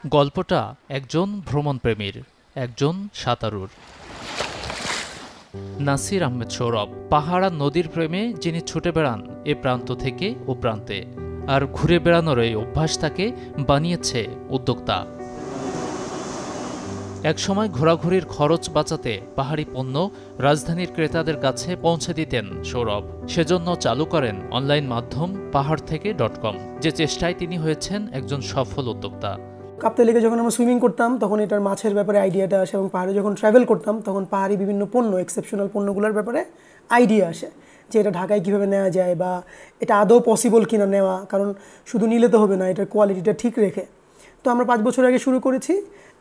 গল্পটা একজন ভ্রমণপ্রেমীর, একজন সাঁতারুর। নাসির আহমেদ সৌরভ পাহাড় আর নদীর প্রেমে যিনি ছুটে বেড়ান এ প্রান্ত থেকে ও প্রান্তে, আর ঘুরে বেড়ানোর এই অভ্যাস তাকে বানিয়েছে উদ্যোক্তা। একসময় ঘোরাঘুরির খরচ বাঁচাতে পাহাড়ি পণ্য রাজধানীর ক্রেতাদের কাছে পৌঁছে দিতেন সৌরভ। সেজন্য চালু করেন অনলাইন মাধ্যম pahartheke.com, যে চেষ্টায় তিনি হয়েছেন একজন সফল উদ্যোক্তা। কাপ্তাই লেকে যখন আমরা সুইমিং করতাম তখন এটার মাছের ব্যাপারে আইডিয়াটা আসে, এবং পাহাড়ে যখন ট্রাভেল করতাম তখন পাহাড়ি বিভিন্ন পণ্য, এক্সেপশনাল পণ্যগুলোর ব্যাপারে আইডিয়া আসে যে এটা ঢাকায় কীভাবে নেওয়া যায় বা এটা আদৌ পসিবল কিনা নেওয়া, কারণ শুধু নিলে তো হবে না, এটার কোয়ালিটিটা ঠিক রেখে। তো আমরা 5 বছর আগে শুরু করেছি।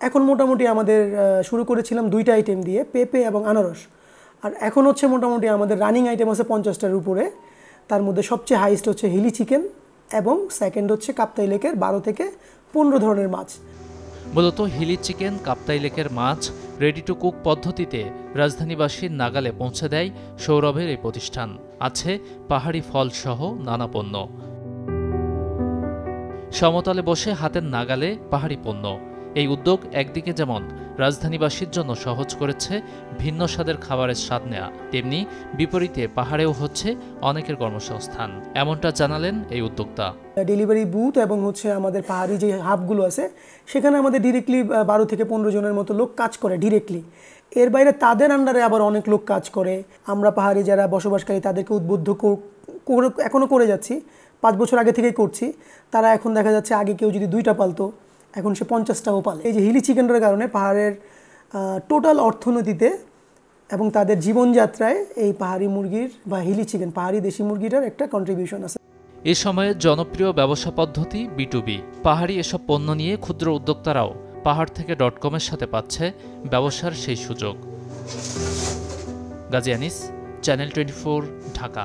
এখন মোটামুটি আমাদের শুরু করেছিলাম 2টা আইটেম দিয়ে, পেঁপে এবং আনারস। আর এখন হচ্ছে মোটামুটি আমাদের রানিং আইটেম আছে 50টার উপরে। তার মধ্যে সবচেয়ে হাইস্ট হচ্ছে হিলি চিকেন, এবং সেকেন্ড হচ্ছে কাপ্তাই লেকের 12 থেকে 15 ধরনের মাছ। মূলত হিলি চিকেন, কাপ্তাই লেকের মাছ রেডি টু কুক পদ্ধতিতে রাজধানীবাসীর নাগালে পৌঁছে দেয় সৌরভের এই প্রতিষ্ঠান। আছে পাহাড়ি ফলসহ নানা পণ্য। সমতলে বসে হাতের নাগালে পাহাড়ি পণ্য। এই উদ্যোগ একদিকে যেমন রাজধানীবাসীর জন্য সহজ করেছে ভিন্ন স্বাদের খাবারের স্বাদ নেওয়া, তেমনি বিপরীতে পাহাড়েও হচ্ছে অনেকের কর্মসংস্থান, এমনটা জানালেন এই উদ্যোক্তা। ডেলিভারি বুথ এবং হচ্ছে আমাদের পাহাড়ি যে হাবগুলো আছে সেখানে আমাদের ডিরেক্টলি 12 থেকে 15 জনের মতো লোক কাজ করে ডিরেক্টলি। এর বাইরে তাদের আন্ডারে আবার অনেক লোক কাজ করে। আমরা পাহাড়ি যারা বসবাসকারী তাদেরকে উদ্বুদ্ধ এখনও করে যাচ্ছি, 5 বছর আগে থেকেই করছি। তারা এখন দেখা যাচ্ছে আগে কেউ যদি 2টা পালতো, এখন সে 50টাও পালে। এই যে হিলি চিকেনটার কারণে পাহাড়ের টোটাল অর্থনীতিতে এবং তাদের জীবনযাত্রায় এই পাহাড়ি মুরগির বা হিলি চিকেন, পাহাড়ি দেশি মুরগিটার একটা কন্ট্রিবিউশন আছে। এ সময়ে জনপ্রিয় ব্যবসা পদ্ধতি B2B। পাহাড়ি এসব পণ্য নিয়ে ক্ষুদ্র উদ্যোক্তারাও pahartheke.com-এর সাথে পাচ্ছে ব্যবসার সেই সুযোগ। গাজী আনিস, চ্যানেল 24, ঢাকা।